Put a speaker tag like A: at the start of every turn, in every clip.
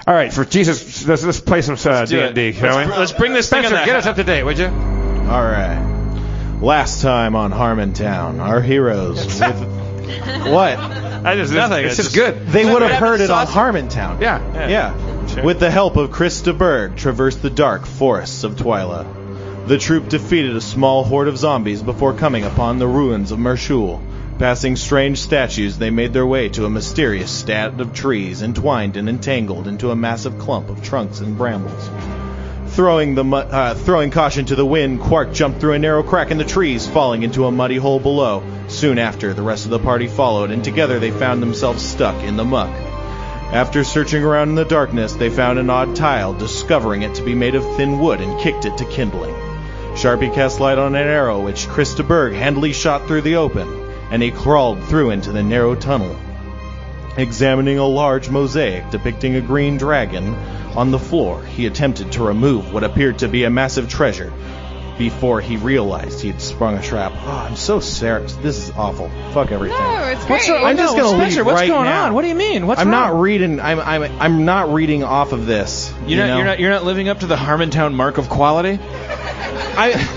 A: All right, for Jesus, let's play some D&D, shall we?
B: Let's bring this thing on
A: Spencer, get us up to date, would you?
C: All right. Last time on Harmontown, our heroes what?
A: Nothing. It's just good.
C: They would have heard it on Harmontown.
A: Yeah.
C: Sure. With the help of Chris de Burgh, traversed the dark forests of Twyla. The troop defeated a small horde of zombies before coming upon the ruins of Mershul. Passing strange statues, they made their way to a mysterious stand of trees, entwined and entangled into a massive clump of trunks and brambles. Throwing caution to the wind, Quark jumped through a narrow crack in the trees, falling into a muddy hole below. Soon after, the rest of the party followed, and together they found themselves stuck in the muck. After searching around in the darkness, they found an odd tile, discovering it to be made of thin wood, and kicked it to kindling. Sharpie cast light on an arrow, which Chris de Burgh handily shot through the open, and he crawled through into the narrow tunnel. Examining a large mosaic depicting a green dragon on the floor, he attempted to remove what appeared to be a massive treasure before he realized he had sprung a trap. Oh, I'm so serious. This is awful. Fuck everything.
D: No, it's great.
C: I'm just gonna leave
B: what's
C: right
B: going
C: now.
B: on? What do you mean? What's
C: I'm
B: wrong?
C: not reading. I'm not reading off of this.
B: You're not living up to the Harmontown mark of quality.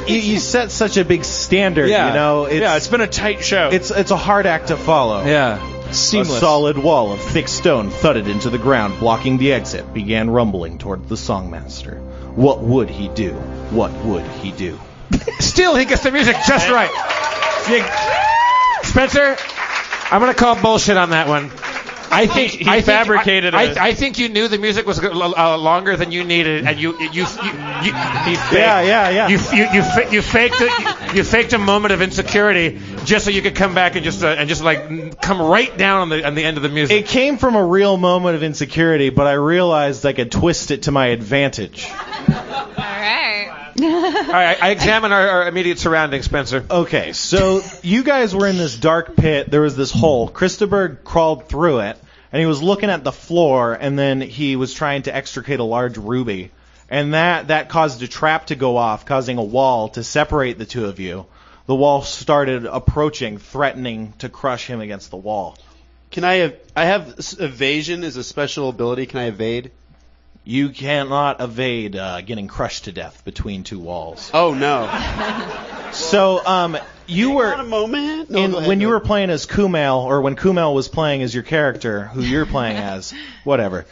C: You set such a big standard.
B: Yeah.
C: You know.
B: It's been a tight show.
C: It's a hard act to follow.
B: Yeah. Seamless.
C: A solid wall of thick stone thudded into the ground, blocking the exit, began rumbling toward the songmaster. What would he do? What would he do?
A: Still, he gets the music just right. Spencer, I'm going to call bullshit on that one. I think
B: he fabricated it.
A: I think you knew the music was longer than you needed, and you faked a moment of insecurity just so you could come back and just like come right down on the end of the music.
C: It came from a real moment of insecurity, but I realized I could twist it to my advantage.
D: All
A: right, I examine our immediate surroundings, Spencer.
C: Okay, so you guys were in this dark pit. There was this hole. Chris de Burgh crawled through it, and he was looking at the floor, and then he was trying to extricate a large ruby. And that caused a trap to go off, causing a wall to separate the two of you. The wall started approaching, threatening to crush him against the wall.
E: Can I have evasion as a special ability. Can I evade?
C: You cannot evade getting crushed to death between two walls.
E: Oh, no.
C: So, you were...
E: On a moment?
C: When you were playing as Kumail, or when Kumail was playing as your character, who you're playing as, whatever,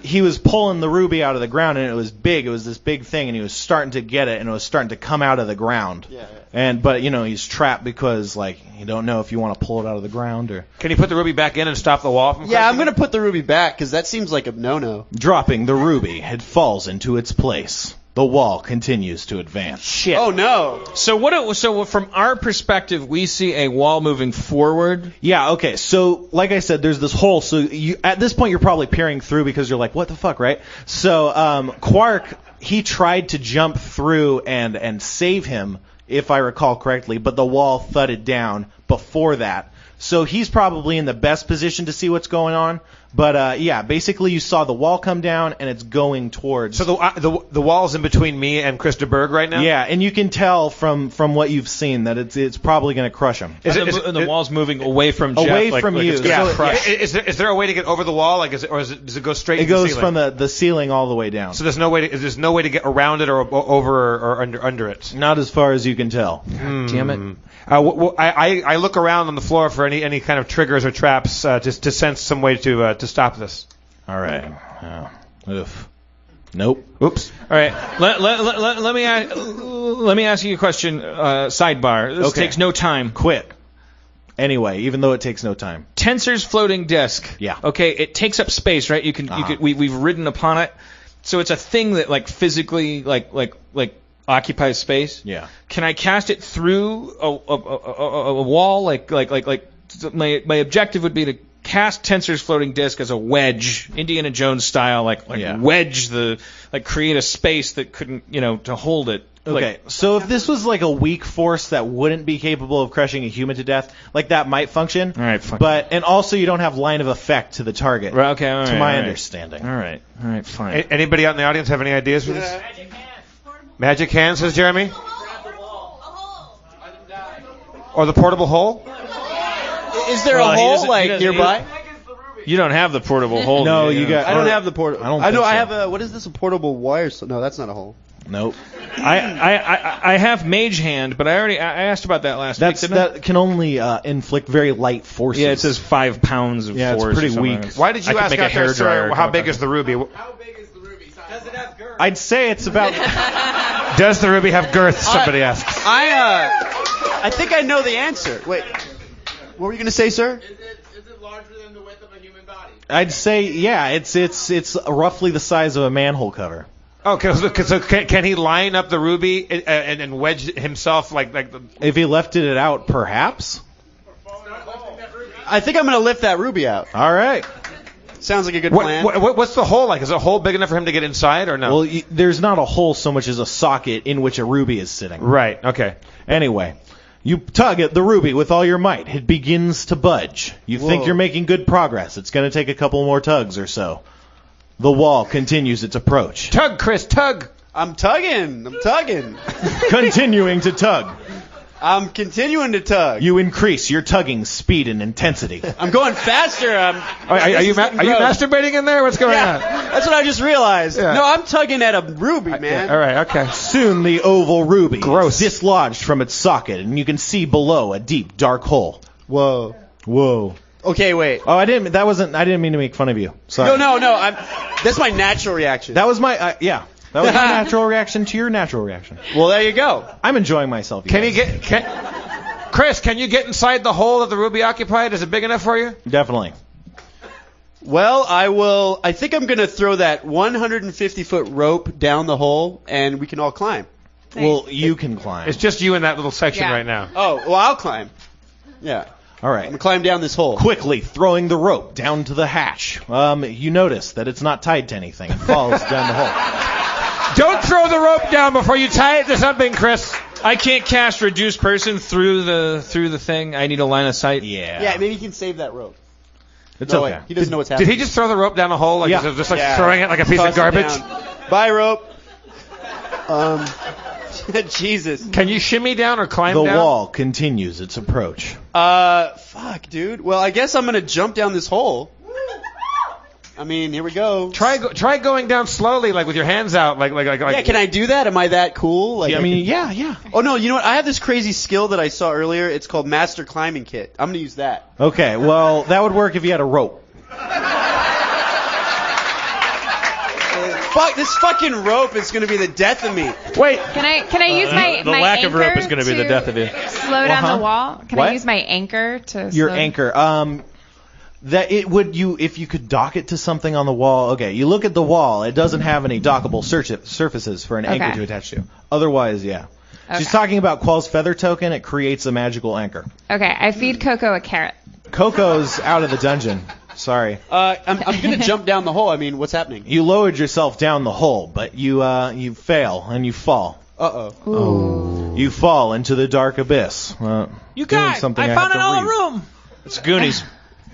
C: he was pulling the ruby out of the ground, and it was big. It was this big thing, and he was starting to get it, and it was starting to come out of the ground.
E: Yeah.
C: But he's trapped because, you don't know if you want to pull it out of the ground or...
A: Can you put the ruby back in and stop the wall from crashing?
E: Yeah, I'm going to put the ruby back, because that seems like a no-no.
C: Dropping the ruby, it falls into its place. The wall continues to advance.
B: Shit.
E: Oh, no.
B: So from our perspective, we see a wall moving forward.
C: Yeah, okay. So, like I said, there's this hole. So, at this point, you're probably peering through because you're like, what the fuck, right? So, Quark, he tried to jump through and save him, if I recall correctly, but the wall thudded down before that. So, he's probably in the best position to see what's going on. But, basically you saw the wall come down, and it's going towards...
A: So the wall's in between me and Chris de Burgh right now?
C: Yeah, and you can tell from what you've seen that it's probably going to crush him.
B: And the wall's moving away from Jeff.
C: Away from you.
A: Is there a way to get over the wall? Does it go straight to the ceiling?
C: It goes from the ceiling all the way down.
A: So there's no way to get around it or over or under it?
C: Not as far as you can tell.
B: Damn it.
A: I look around on the floor for any kind of triggers or traps just to sense some way to stop this.
C: All right. Nope.
A: Oops.
B: All right. Let me ask you a question. Sidebar. This takes no time.
C: Quit. Anyway, even though it takes no time.
B: Tensor's floating disk.
C: Yeah.
B: Okay. It takes up space, right? We've ridden upon it, so it's a thing that physically occupies space.
C: Yeah.
B: Can I cast it through a wall? My objective would be to cast Tensor's floating disk as a wedge, Indiana Jones style, wedge create a space that couldn't, to hold it.
C: Okay, so if this was a weak force that wouldn't be capable of crushing a human to death, that might function.
B: All right, fine.
C: And also you don't have line of effect to the target.
B: Right, okay, all right.
C: To my understanding.
B: All right, fine.
A: Anybody out in the audience have any ideas for this? Magic hand, says Jeremy. Or the portable hole?
E: Is there a hole nearby?
B: You don't have the portable hole.
C: No,
B: do you?
C: you got.
E: I don't have the portable.
C: I don't
E: I know.
C: think
E: I
C: so.
E: have a. What is this? A portable wire? No, that's not a hole.
C: Nope.
B: I have mage hand, but I asked about that last week. Didn't I?
C: That can only inflict very light forces.
B: Yeah, it says 5 pounds of
C: Yeah, it's
B: force.
C: pretty
B: or something.
C: weak.
A: Why did you
B: I could
A: ask
B: make a
A: out there,
B: hairdryer
A: sir,
B: come
A: how
B: up
A: big
B: there.
A: is the ruby?
F: How big is the ruby? Does it have girth?
C: I'd say it's about.
A: Does the ruby have girth? Somebody asks.
E: I think I know the answer. Wait, what were you gonna say, sir?
F: Is it larger than the width of a human body?
C: I'd say yeah. It's roughly the size of a manhole cover.
A: Oh, so can he line up the ruby and wedge himself like the?
C: If he lifted it out, perhaps.
E: I think I'm gonna lift that ruby out.
C: All right.
E: Sounds like a good plan.
A: What's the hole like? Is the hole big enough for him to get inside or no?
C: Well, there's not a hole so much as a socket in which a ruby is sitting.
A: Right. Okay.
C: Anyway, you tug at the ruby with all your might. It begins to budge. You think you're making good progress. It's going to take a couple more tugs or so. The wall continues its approach.
A: Tug, Chris, tug.
E: I'm tugging.
C: Continuing to tug.
E: I'm continuing to tug.
C: You increase your tugging speed and intensity.
E: I'm going faster.
A: Are you masturbating in there? What's going on?
E: That's what I just realized.
A: Yeah.
E: No, I'm tugging at a ruby, man.
A: All right. Okay.
C: Soon the oval ruby
A: Gross.
C: is dislodged from its socket, and you can see below a deep, dark hole.
E: Whoa.
C: Whoa.
E: Okay, wait.
C: Oh, I didn't mean to make fun of you. Sorry.
E: No. That's my natural reaction.
C: That was my That was my natural reaction to your natural reaction.
E: Well, there you go.
C: I'm enjoying myself.
A: Chris, can you get inside the hole that the ruby occupied? Is it big enough for you?
C: Definitely.
E: Well, I think I'm going to throw that 150-foot rope down the hole, and we can all climb.
C: Well, you can climb.
A: It's just you in that little section
D: Yeah.
A: right now.
E: Oh, well, I'll climb. Yeah.
C: All
E: I'm
C: right.
E: going to climb down this hole.
C: Quickly throwing the rope down to the hatch. You notice that it's not tied to anything. It falls down the hole.
A: Don't throw the rope down before you tie it to something, Chris.
B: I can't cast reduce person through the thing. I need a line of sight.
E: Yeah, maybe you can save that rope.
C: It's
E: No,
C: okay.
E: wait, he doesn't know what's
A: Did
E: happening.
A: he just throw the rope down the hole? Like
C: Yeah.
A: just like
E: Yeah.
A: throwing it like a piece
E: Toss
A: of
E: it
A: garbage?
E: down. Bye, rope. Jesus.
A: Can you shimmy down or climb
C: The
A: down?
C: wall continues its approach.
E: Fuck, dude. Well, I guess I'm going to jump down this hole. I mean, here we go.
A: Try going down slowly, like with your hands out, like.
E: Yeah, can I do that? Am I that cool? Like,
C: I mean, yeah.
E: Oh no, you know what? I have this crazy skill that I saw earlier. It's called Master Climbing Kit. I'm gonna use that.
C: Okay, well, that would work if you had a rope.
E: Fuck, this fucking rope is gonna be the death of me.
A: Wait.
D: Can I use my
B: the
D: my
B: lack of
D: anchor
B: rope is gonna be the
D: to
B: death of you.
D: Slow down
C: Uh-huh.
D: the wall. Can
C: What?
D: I use my anchor to
C: Your
D: slow
C: anchor. That it would if you could dock it to something on the wall. Okay, you look at the wall. It doesn't have any dockable surfaces for an anchor
D: Okay.
C: to attach to. Otherwise, yeah.
D: Okay.
C: She's talking about Qual's feather token. It creates a magical anchor.
D: Okay, I feed Coco a carrot.
C: Coco's out of the dungeon. Sorry.
E: I'm gonna jump down the hole. I mean, what's happening?
C: You lowered yourself down the hole, but you fail and you fall.
E: Uh-oh.
C: You fall into the dark abyss.
B: You
C: doing
B: guys,
C: something
B: I
C: I
B: found
C: have to
B: another
C: read.
B: room. It's Goonies.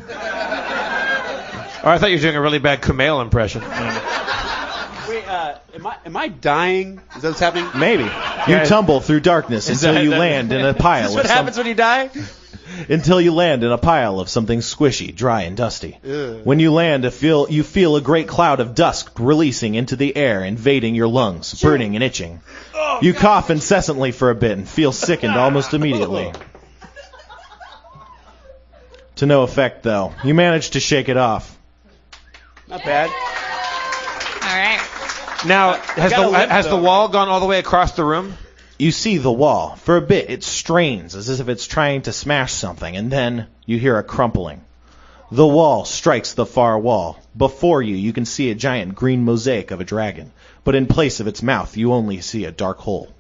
A: Oh, I thought you were doing a really bad Kumail impression.
E: Wait, am I dying? Is that what's happening?
C: Maybe. You tumble through darkness until you land in a
E: Is
C: pile
E: this what
C: of
E: happens when you die?
C: until you land in a pile of something squishy, dry, and dusty.
E: Ugh.
C: When you land, you feel a great cloud of dust releasing into the air, invading your lungs, burning and itching. You cough incessantly for a bit and feel sickened almost immediately. To no effect, though. You manage to shake it off.
E: Not bad.
D: All right.
A: Now,
E: gotta limp,
A: has the
E: though.
A: wall gone all the way across the room?
C: You see the wall. For a bit, it strains as if it's trying to smash something, and then you hear a crumpling. The wall strikes the far wall. Before you, you can see a giant green mosaic of a dragon, but in place of its mouth, you only see a dark hole.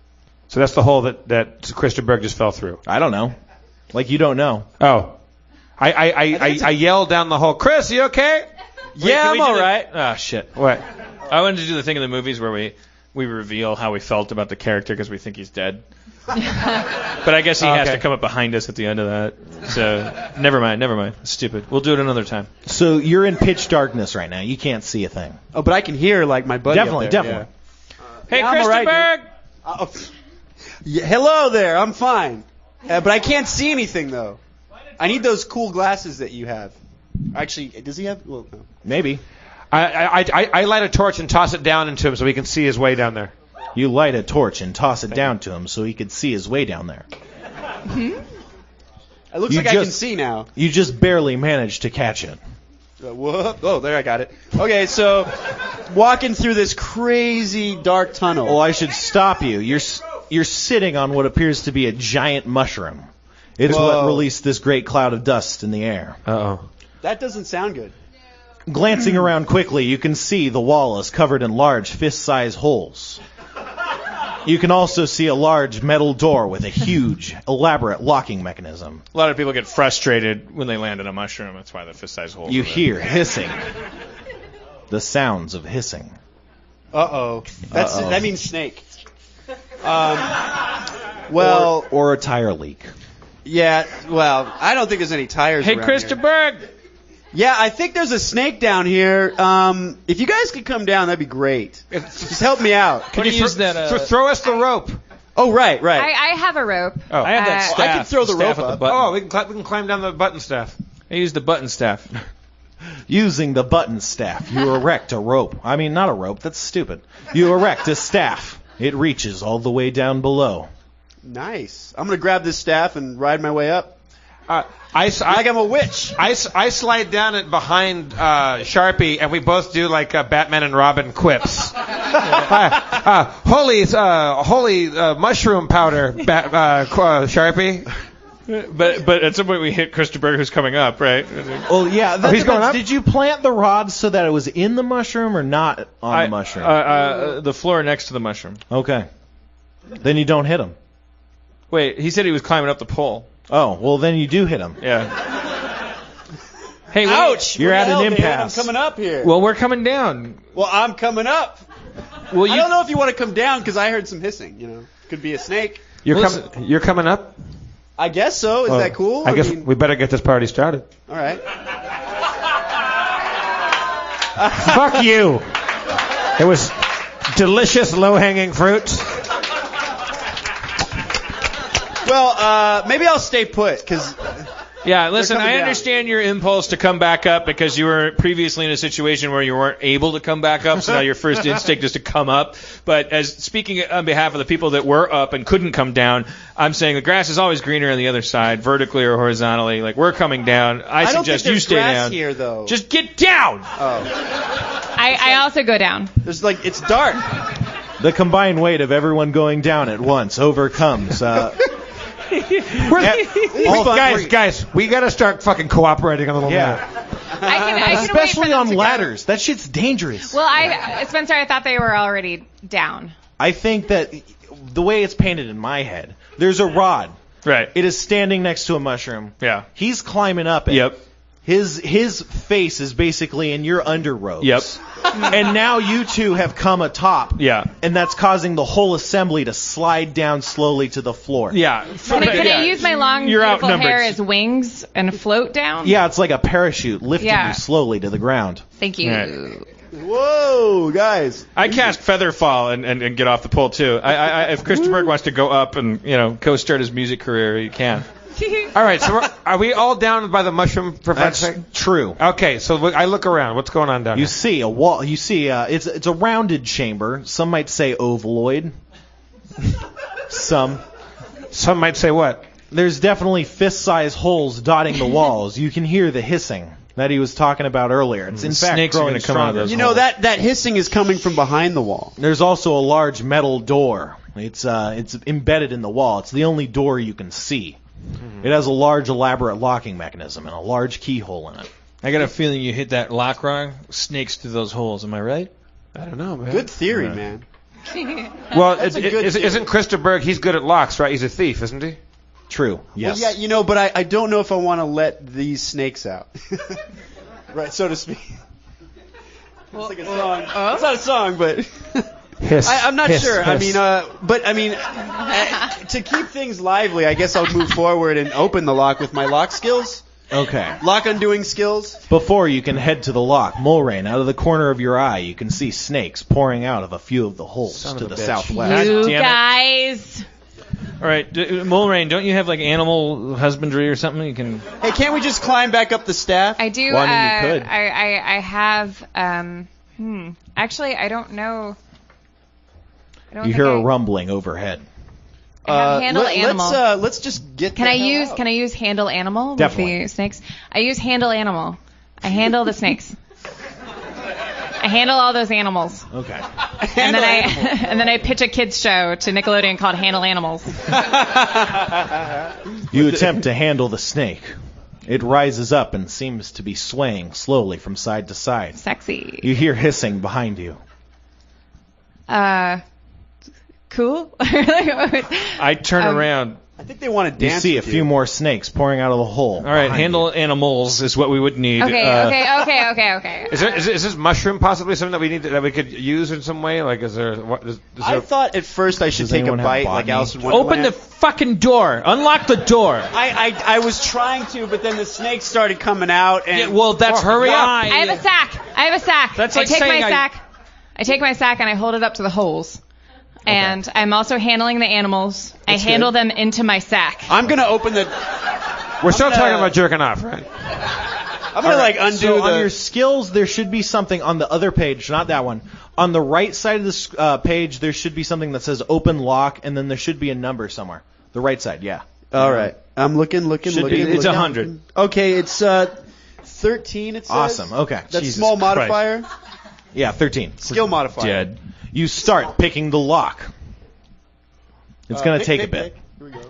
A: So that's the hole that Christa Berg just fell through.
C: I don't know. Like you don't know.
A: Oh. I yelled down the hole, Chris, you okay?
E: Yeah, I'm all right.
B: Oh, shit.
A: What?
B: I wanted to do the thing in the movies where we reveal how we felt about the character because we think he's dead. But I guess he has
A: Okay.
B: to come up behind us at the end of that. So, never mind. It's stupid. We'll do it another time.
C: So you're in pitch darkness right now. You can't see a thing.
E: Oh, but I can hear like my buddy.
C: Definitely,
E: up there.
C: definitely.
B: Hey,
E: Yeah, I'm all right,
B: Christa Berg!
E: Oh, yeah, hello there. I'm fine. But I can't see anything though. I need those cool glasses that you have. Actually, does he have? Well, no.
C: Maybe.
A: I light a torch and toss it down into him so he can see his way down there.
C: You light a torch and toss it down to him so he could see his way down there.
E: It looks like I can see now.
C: You just barely managed to catch it.
E: Whoop. Oh, there, I got it. Okay, so walking through this crazy dark tunnel.
C: Well, I should stop you. You're sitting on what appears to be a giant mushroom. It's what released this great cloud of dust in the air.
A: Uh-oh.
E: That doesn't sound good.
C: Glancing around quickly, you can see the wall is covered in large fist-sized holes. You can also see a large metal door with a huge, elaborate locking mechanism.
B: A lot of people get frustrated when they land in a mushroom. That's why the fist-sized hole.
C: You hear hissing. The sounds of hissing.
E: Uh-oh. That means snake. Well,
C: or a tire leak.
E: Yeah, well, I don't think there's any tires
B: Hey,
E: around
B: Christopher!
E: here. Yeah, I think there's a snake down here. If you guys could come down, that'd be great. Just help me out.
B: Can you use that?
A: Throw us the rope.
E: Oh, right.
D: I have a rope.
B: I have that staff.
E: I can throw the rope
B: at the
E: up.
B: button.
A: Oh, we can climb down the button staff.
B: I use the button staff.
C: Using the button staff, you erect a rope. I mean, not a rope. That's stupid. You erect a staff. It reaches all the way down below.
E: Nice. I'm going to grab this staff and ride my way up.
A: Like
E: I'm a witch.
A: I slide down it behind Sharpie, and we both do like Batman and Robin quips. Holy mushroom powder, Sharpie.
B: But at some point we hit Christopher, who's coming up, right?
C: Well, yeah.
A: He's going up?
C: Did you plant the rods so that it was in the mushroom or not on the mushroom?
B: The floor next to the mushroom.
C: Okay. Then you don't hit him.
B: Wait, he said he was climbing up the pole.
C: Oh, well, then you do hit him.
B: Yeah. Hey,
E: Ouch!
C: You're at an
E: David?
C: impasse.
E: I'm coming up here.
B: Well, we're coming down.
E: Well, I'm coming up.
B: Well,
E: I don't know if you want to come down because I heard some hissing. Could be a snake.
A: You're coming up?
E: I guess so. Is that cool?
A: I guess we better get this party started.
E: All right.
A: Fuck you. It was delicious low-hanging fruit.
E: Well, maybe I'll stay put because.
B: Yeah, listen, I
E: down.
B: understand your impulse to come back up because you were previously in a situation where you weren't able to come back up, so now your first instinct is to come up. But as speaking on behalf of the people that were up and couldn't come down, I'm saying the grass is always greener on the other side, vertically or horizontally. Like, we're coming down. I suggest you stay
E: grass
B: down.
E: Here, though.
B: Just get down!
E: Oh.
D: I also go down.
E: It's dark.
C: The combined weight of everyone going down at once overcomes.
A: Guys, we gotta start fucking cooperating a little bit.
D: I can wait for
C: Especially
D: them
C: on
D: to go.
C: ladders. That shit's dangerous.
D: Well, Spencer, I thought they were already down.
C: I think that the way it's painted in my head, there's a rod.
B: Right.
C: It is standing next to a mushroom.
B: Yeah.
C: He's climbing up it.
B: Yep.
C: His face is basically in your underrobes.
B: Yep.
C: And now you two have come atop.
B: Yeah.
C: And that's causing the whole assembly to slide down slowly to the floor.
B: Yeah.
D: Can I use my long,
B: You're
D: beautiful
B: outnumbered.
D: hair as wings and float down?
C: Yeah, it's like a parachute lifting
D: Yeah.
C: you slowly to the ground.
D: Thank you.
B: Right.
E: Whoa, guys.
B: I cast Featherfall and get off the pole, too. If Christopher wants to go up and, co-start his music career, he can.
A: All right, so are we all down by the mushroom for fuck's
C: That's
A: sake?
C: true.
A: Okay, so I look around. What's going on down
C: You
A: here?
C: see a wall. You see it's a rounded chamber. Some might say ovaloid. Some
A: might say what?
C: There's definitely fist-sized holes dotting the walls. You can hear the hissing that he was talking about earlier. It's in fact
B: Snakes are
C: growing
B: gonna come out of
C: stronger.
B: those holes.
E: That hissing is coming from behind the wall.
C: There's also a large metal door. It's embedded in the wall. It's the only door you can see. It has a large, elaborate locking mechanism and a large keyhole in it.
B: I got a feeling you hit that lock wrong. Snakes through those holes. Am I right?
A: I don't know, man.
E: Good theory, man.
A: Well,
E: That's a good theory.
A: isn't Christopher, he's good at locks, right? He's a thief, isn't he?
C: True. Yes.
E: Well, yeah, but I don't know if I want to let these snakes out. Right, so to speak. It's like a song. It's not a song, but
A: Hiss.
E: I'm not
A: hiss,
E: sure.
A: hiss.
E: To keep things lively, I guess I'll move forward and open the lock with my lock skills.
C: Okay.
E: Lock undoing skills.
C: Before you can head to the lock, Mulrain, out of the corner of your eye, you can see snakes pouring out of a few of the holes
A: Son
C: to
A: of a
C: the
A: bitch.
C: southwest.
D: You
B: damn it.
D: guys.
B: All right, Mulrain, don't you have like animal husbandry or something? You can.
E: Hey, can't we just climb back up the staff?
D: I do.
C: Well, I mean, you could.
D: I have. Actually, I don't know. I don't
C: You
D: think
C: hear
D: I,
C: a rumbling overhead.
D: I have handle animal.
E: Let's just get.
D: Can I use handle animal
C: Definitely.
D: with the snakes? I use handle animal. I handle the snakes. I handle all those animals.
C: Okay.
D: And then I pitch a kids show to Nickelodeon called Handle Animals.
C: You attempt to handle the snake. It rises up and seems to be swaying slowly from side to side.
D: Sexy.
C: You hear hissing behind you.
D: Cool.
B: I turn around.
E: I think they want to
C: You
E: dance.
C: see a
E: with
C: few
E: you.
C: more snakes pouring out of the hole.
B: All right,
C: behind
B: handle animals is what we would need.
D: Okay.
A: Is this mushroom possibly something that we need that we could use in some way? Like, is there?
E: I thought at first I should
C: Does
E: take a
C: anyone have
E: bite like
C: botany?
E: Alice in
B: Open
E: Wonderland.
B: the fucking door. Unlock the door.
E: I was trying to, but then the snakes started coming out. And
B: Yeah, well, that's
A: hurry up.
B: why.
D: I have a sack.
B: That's like
D: I take
B: saying
D: my
B: I-
D: sack. I take my sack and I hold it up to the holes. And I'm also handling the animals. I handle them into my sack.
E: I'm gonna open the.
A: We're still
E: gonna-
A: talking about jerking off, right?
E: I'm gonna like undo
C: So
E: the.
C: on your skills, there should be something on the other page, not that one. On the right side of this page, there should be something that says open lock, and then there should be a number somewhere. The right side, yeah.
E: All right, I'm looking.
C: Should be.
B: It's
E: looking.
B: 100.
E: Okay, it's 13. It says.
C: Awesome, okay.
E: That's
B: Jesus
E: small
B: Christ.
E: modifier.
C: Yeah, 13.
E: Skill modifier.
B: Dead.
C: You start picking the lock. It's going to
E: Pick,
C: take
E: pick,
C: a bit.
E: pick. Here we go.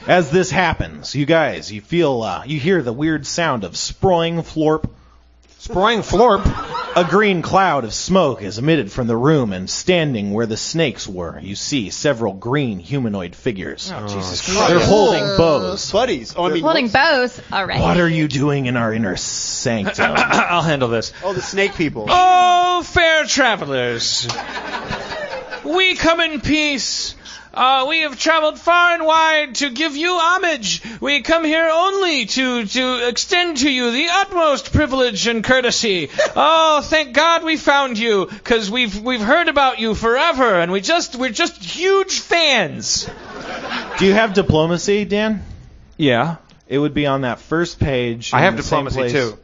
C: As this happens, you guys, you feel, you hear the weird sound of sproing florp.
A: Sproing florp.
C: A green cloud of smoke is emitted from the room, and standing where the snakes were, you see several green humanoid figures.
B: Oh, Jesus Christ.
C: They're holding bows.
E: Buddies. Oh, I mean,
D: Holding bows. All right.
C: What are you doing in our inner sanctum?
B: I'll handle this.
E: Oh, the snake people.
B: Oh, fair travelers. We come in peace. We have traveled far and wide to give you homage. We come here only to extend to you the utmost privilege and courtesy. Oh, thank God we found you, because we've heard about you forever, and we're just huge fans.
C: Do you have diplomacy, Dan?
B: Yeah.
C: It would be on that first page.
A: I
C: in
A: have
C: the same
A: diplomacy
C: place.
A: too.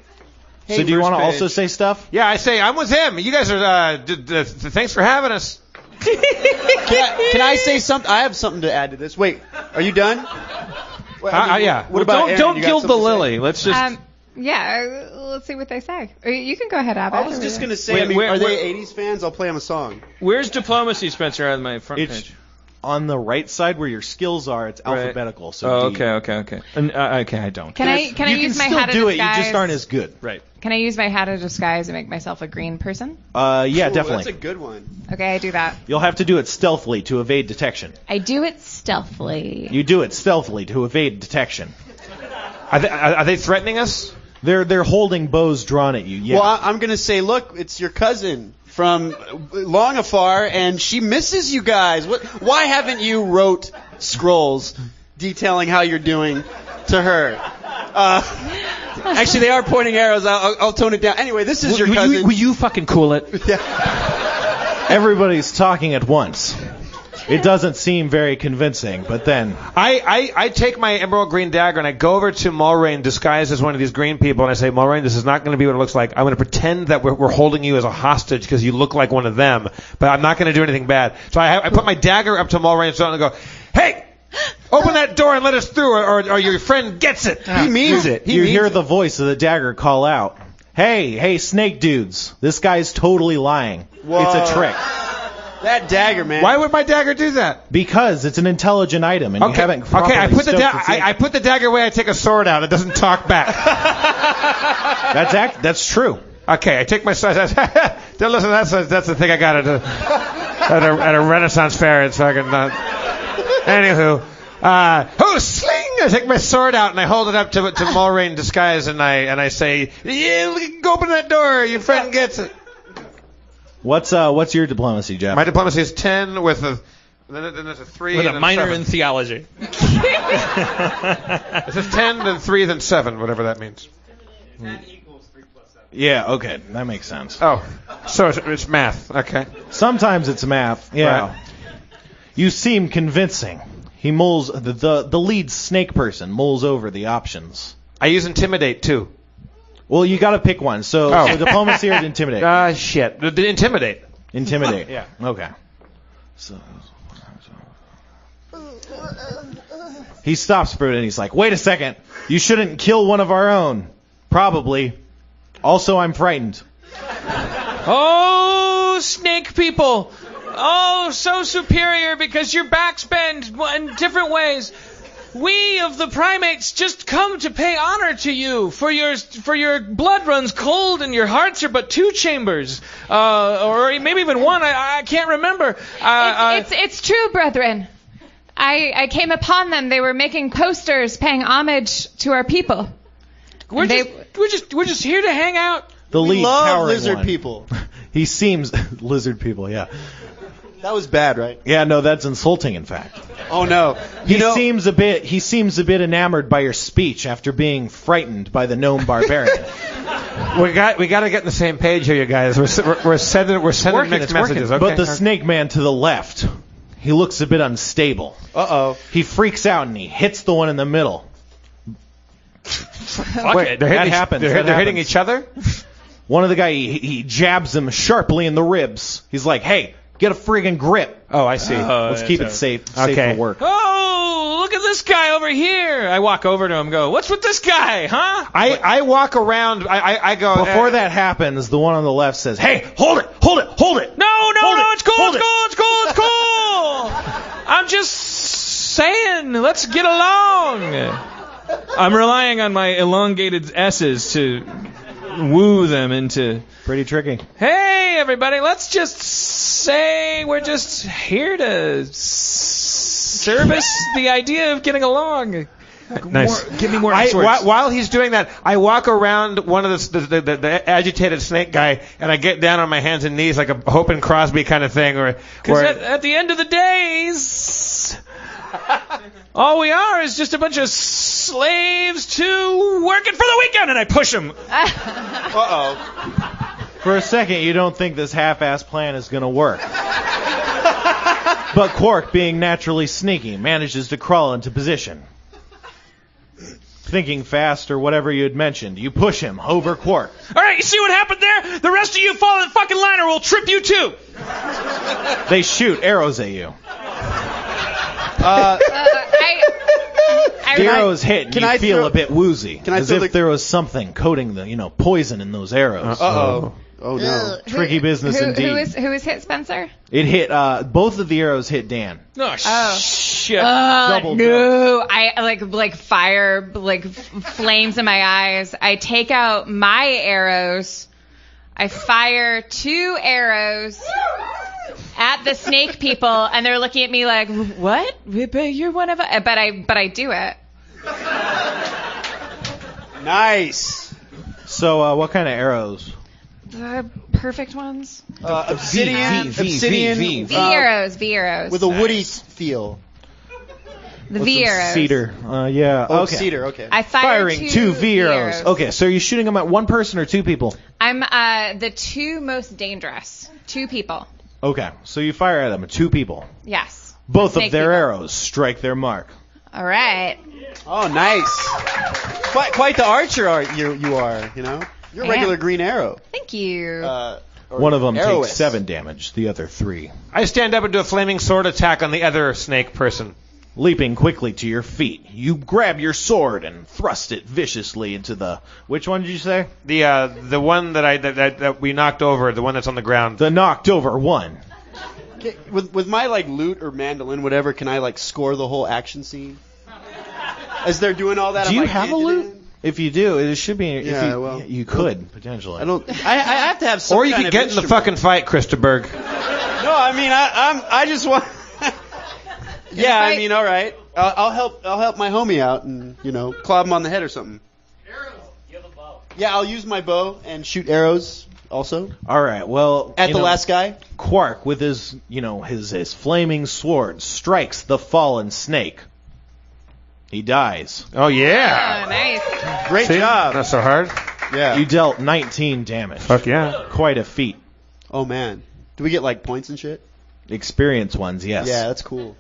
C: So do you
E: first
C: want to also
E: page.
C: say stuff?
A: Yeah, I say I'm with him. You guys are. Thanks for having us.
E: Can I say something? I have something to add to this. Wait, are you done? Wait,
A: Yeah.
E: What about Aaron?
B: Don't
E: You got
B: gild the
E: something to say?
B: lily. Let's just.
D: Yeah, let's see what they say. Or you can go ahead, Abba.
E: I was just gonna say.
B: Wait,
E: I mean,
B: where-
E: are
B: where-
E: they '80s fans? I'll play them a song.
B: Where's diplomacy, Spencer, on my front
C: It's
B: page?
C: on the right side where your skills are. It's
B: Right.
C: alphabetical. So
B: Oh,
C: D.
B: okay. And, okay, I don't.
D: Can I
C: You
D: use
C: can
D: my
C: still
D: hat of
C: do it. You
D: disguise?
C: just aren't as good.
B: Right.
D: Can I use my hat of disguise and make myself a green person?
C: Yeah,
E: Ooh,
C: definitely.
E: That's a good one.
D: Okay, I do that.
C: You'll have to do it stealthily to evade detection.
D: I do it stealthily.
C: You do it stealthily to evade detection.
A: Are they threatening us?
C: They're holding bows drawn at you. Yeah.
E: Well, I'm gonna say, look, it's your cousin from long afar, and she misses you guys. Why haven't you wrote scrolls detailing how you're doing to her? Actually, they are pointing arrows. I'll tone it down. Anyway, this is your cousin.
B: Will you fucking cool it?
C: Everybody's talking at once. It doesn't seem very convincing, but then
A: I take my emerald green dagger and I go over to Mulrain disguised as one of these green people and I say, Mulrain, this is not going to be what it looks like. I'm going to pretend that we're holding you as a hostage because you look like one of them, but I'm not going to do anything bad. So I put my dagger up to Mulrain and go, hey, open that door and let us through, or your friend gets it.
E: He means it.
C: you hear the voice of the dagger call out, hey, snake dudes, this guy's totally lying.
E: Whoa.
C: It's a trick.
E: That dagger, man.
A: Why would my dagger do that?
C: Because it's an intelligent item, and you haven't
A: Okay,
C: properly
A: I put the
C: scoped its
A: I put the dagger away. I take a sword out. It doesn't talk back.
C: That's true.
A: Okay, I take my sword. Listen, that's the thing I got at a Renaissance fair. It's fucking. Anywho, sling! I take my sword out and I hold it up to Mulrain disguise and I say, yeah, go open that door. Your friend gets it.
C: What's your diplomacy, Jeff?
A: My diplomacy is 10 with a. Then there's a 3.
B: With
A: and
B: a
A: then
B: minor
A: 7.
B: in theology.
A: It says 10, then 3, then 7, whatever that means.
C: Yeah, okay, that makes sense.
A: Oh, so it's math. Okay.
C: Sometimes it's math. Yeah.
A: Right.
C: You seem convincing. He mulls the lead snake person mulls over the options.
A: I use intimidate too.
C: Well, you got to pick one. So diplomacy or intimidate?
A: Shit. Intimidate.
C: Intimidate.
A: Yeah.
C: Okay. So he stops for it and he's like, "Wait a second. You shouldn't kill one of our own. Probably. Also, I'm frightened."
B: Oh, snake people. Oh, so superior because your backs bend in different ways. We of the primates just come to pay honor to you, for your blood runs cold and your hearts are but 2 chambers, or maybe even 1. I can't remember.
D: It's true, brethren. I came upon them. They were making posters paying homage to our people.
B: We're just here to hang out.
C: The
E: We
C: lead
E: love
C: cowering
E: lizard
C: one.
E: people.
C: He seems lizard people. Yeah.
E: That was bad, right?
C: Yeah. No, that's insulting. In fact.
E: Oh no.
C: He seems a bit enamored by your speech after being frightened by the gnome barbarian.
A: We got to get on the same page here, you guys. We're sending mixed messages. Okay.
C: But the snake man to the left, he looks a bit unstable.
E: Uh-oh.
C: He freaks out and he hits the one in the middle.
A: Wait, they're hitting
C: happens.
A: They're hitting each other.
C: One of the guy he jabs him sharply in the ribs. He's like, "Hey, get a friggin' grip.
A: Oh, I see.
C: Let's keep it safe
A: Okay.
C: for work."
B: Oh, look at this guy over here. I walk over to him and go, "What's with this guy, huh?"
A: I walk around. I go
C: Before that happens, the one on the left says, "Hey, hold it!
B: No, it's cool. I'm just saying, let's get along. I'm relying on my elongated S's to woo them into...
C: Pretty tricky.
B: Hey, everybody, let's just say we're just here to service the idea of getting along.
A: Nice.
B: Give me more resources.
A: While he's doing that, I walk around one of the agitated snake guy, and I get down on my hands and knees like a Hope and Crosby kind of thing.
B: Because at the end of the day, all we are is just a bunch of slaves to working for the weekend, and I push him.
E: Uh-oh.
C: For a second, you don't think this half-ass plan is going to work. But Quark, being naturally sneaky, manages to crawl into position. Thinking fast or whatever you had mentioned, you push him over Quark.
B: All right, you see what happened there? The rest of you follow the fucking line or we'll trip you too.
C: They shoot arrows at you. The arrows hit, and you feel a bit woozy, as if there was something coating the poison in those arrows.
E: Uh-oh. Oh no.
C: Tricky business indeed.
D: Who is hit Spencer?
C: It hit. Both of the arrows hit Dan.
B: Oh, shit.
C: Double
D: No, I like fire, flames in my eyes. I take out my arrows. I fire 2 arrows at the snake people, and they're looking at me like, "What? You're one of us." But I do it.
E: Nice.
C: So, what kind of arrows?
D: The perfect ones.
E: Obsidian.
B: V
D: arrows.
E: With a woody feel.
D: The V arrows.
C: Cedar. Yeah.
E: Oh,
C: okay.
E: cedar. Okay.
D: I
C: Firing 2 V arrows. Okay, so are you shooting them at one person or 2 people?
D: I'm the 2 most dangerous. 2 people.
C: Okay, so you fire at them, 2 people.
D: Yes.
C: Both of
D: Snake
C: their
D: people.
C: arrows strike their mark.
D: All right.
E: Oh, nice. Quite the archer you are. You're a regular green arrow.
D: Thank you.
C: One of them
E: arrowist.
C: takes 7 damage, the other 3.
A: I stand up and do a flaming sword attack on the other snake person.
C: Leaping quickly to your feet, you grab your sword and thrust it viciously into the... Which one did you say?
A: The one that we knocked over, the one that's on the ground.
C: The knocked over one.
E: Okay, with my lute or mandolin, whatever, can I score the whole action scene? As they're doing all that,
C: Do you have a lute? If you do, it should be... you could, potentially.
E: I have to have some
A: Or you
E: kind
A: could
E: of
A: get in the
E: instrument.
A: fucking fight, Christaberg.
E: No, I mean, I just want... Yeah, I mean, all right. I'll help my homie out and, clob him on the head or something.
F: Arrows. You have a bow.
E: Yeah, I'll use my bow and shoot arrows also.
C: All right, well...
E: At the last guy?
C: Quark, with his flaming sword, strikes the fallen snake. He dies.
A: Oh, yeah.
D: Oh, nice.
E: Great
A: See?
E: job.
A: Not so hard.
E: Yeah.
C: You dealt 19 damage.
A: Fuck yeah.
C: Quite a feat.
E: Oh, man. Do we get, points and shit?
C: Experience ones, yes.
E: Yeah, that's cool.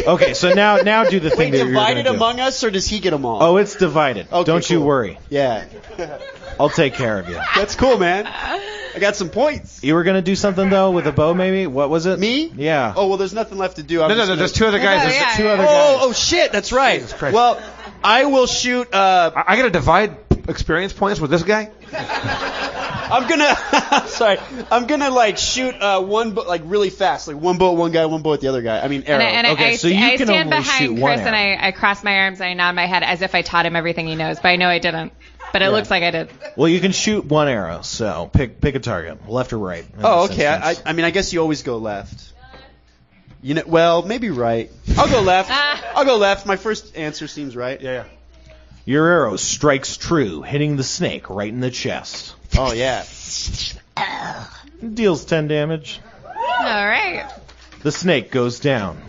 C: Okay, so now do the thing
E: Wait,
C: that you're
E: divided
C: gonna do.
E: among us, or does he get them all?
C: Oh, it's divided.
E: Okay,
C: Don't you
E: cool.
C: worry.
E: Yeah.
C: I'll take care of you.
E: That's cool, man. I got some points.
C: You were gonna do something though with a bow, maybe? What was it?
E: Me?
C: Yeah.
E: Oh, well, there's nothing left to do. I'm
A: No,
E: just
A: no,
E: gonna-
A: there's two other guys.
D: Oh,
A: There's
D: yeah.
A: two other guys.
E: Oh, shit, that's right.
A: Jesus Christ.
E: Well, I will shoot.
A: I gotta divide experience points with this guy.
E: I'm gonna. Sorry, I'm gonna like shoot one boat like really fast, like one boat, one guy, one boat with the other guy. I mean arrow.
D: And
C: Okay,
D: I
C: so you
D: I
C: can
D: stand
C: only
D: behind
C: shoot one
D: Chris and I cross my arms and I nod my head as if I taught him everything he knows, but I know I didn't. But it looks like I did.
C: Well, you can shoot one arrow, so pick a target, left or right. in
E: Oh,
C: this
E: okay.
C: instance.
E: I mean, I guess you always go left. You know, well, maybe right. I'll go left. I'll go left. My first answer seems right.
A: Yeah.
C: Your arrow strikes true, hitting the snake right in the chest.
E: Oh yeah.
C: Deals 10 damage.
D: All right.
C: The snake goes down.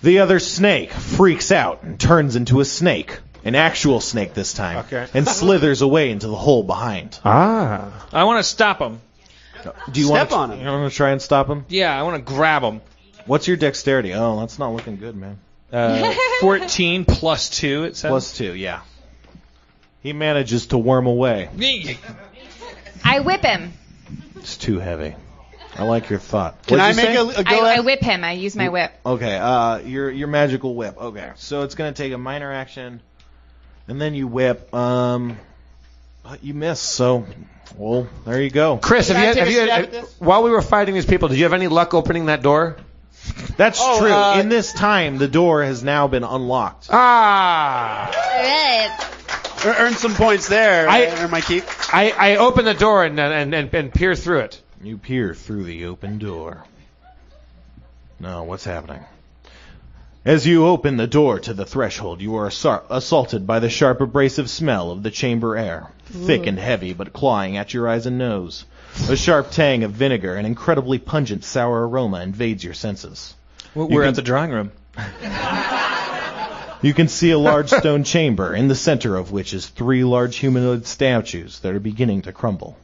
C: The other snake freaks out and turns into a snake. An actual snake this time.
A: Okay.
C: And slithers away into the hole behind.
A: Ah.
B: I want to stop him.
C: Do you
E: Step
C: want
E: on him.
C: You want to try and stop him?
B: Yeah, I want to grab him.
C: What's your dexterity? Oh, that's not looking good, man.
B: 14 plus 2, it says.
C: Plus 2, yeah. He manages to worm away.
D: I whip him.
C: It's too heavy. I like your thought.
E: Can I
C: What'd you
E: make
C: say?
E: a go
D: I
E: at?
D: whip him. I use my whip.
C: Okay, your magical whip. Okay, so it's gonna take a minor action, and then you whip. But you miss. So, well, there you go.
A: Chris,
E: Can I
A: have
E: take a
A: you,
E: stab at this?
A: while we were fighting these people, did you have any luck opening that door?
C: That's
E: Oh,
C: true. In this time, the door has now been unlocked.
A: Ah.
E: Earn some points there.
A: I-
E: Earn my keep.
A: I opened the door and peer through it.
C: You peer through the open door. No, what's happening? As you open the door to the threshold, you are assaulted by the sharp, abrasive smell of the chamber air, thick and heavy, but clawing at your eyes and nose. A sharp tang of vinegar, an incredibly pungent, sour aroma invades your senses.
B: We're
C: can-
B: at the drawing room.
C: You can see a large stone chamber, in the center of which is 3 large humanoid statues that are beginning to crumble.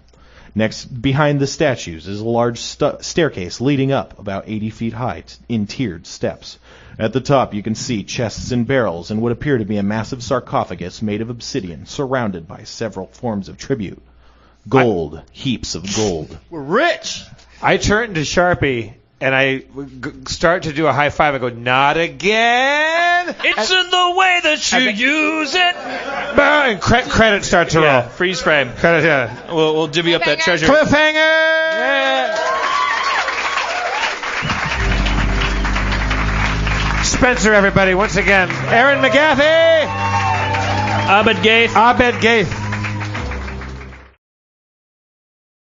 C: Next, behind the statues, is a large staircase leading up about 80 feet high in tiered steps. At the top, you can see chests and barrels and what appear to be a massive sarcophagus made of obsidian, surrounded by several forms of tribute. Gold, heaps of gold.
E: We're rich.
A: I turn to Sharpie and I start to do a high five. I go, not again.
B: It's in the way that you use it.
A: And credit starts to roll.
B: Yeah, freeze frame.
A: Credit, yeah.
B: We'll divvy up that treasure.
A: Spencer, everybody, once again. Aaron McGaffey.
B: Abed Gaith.
A: Abed Gaith.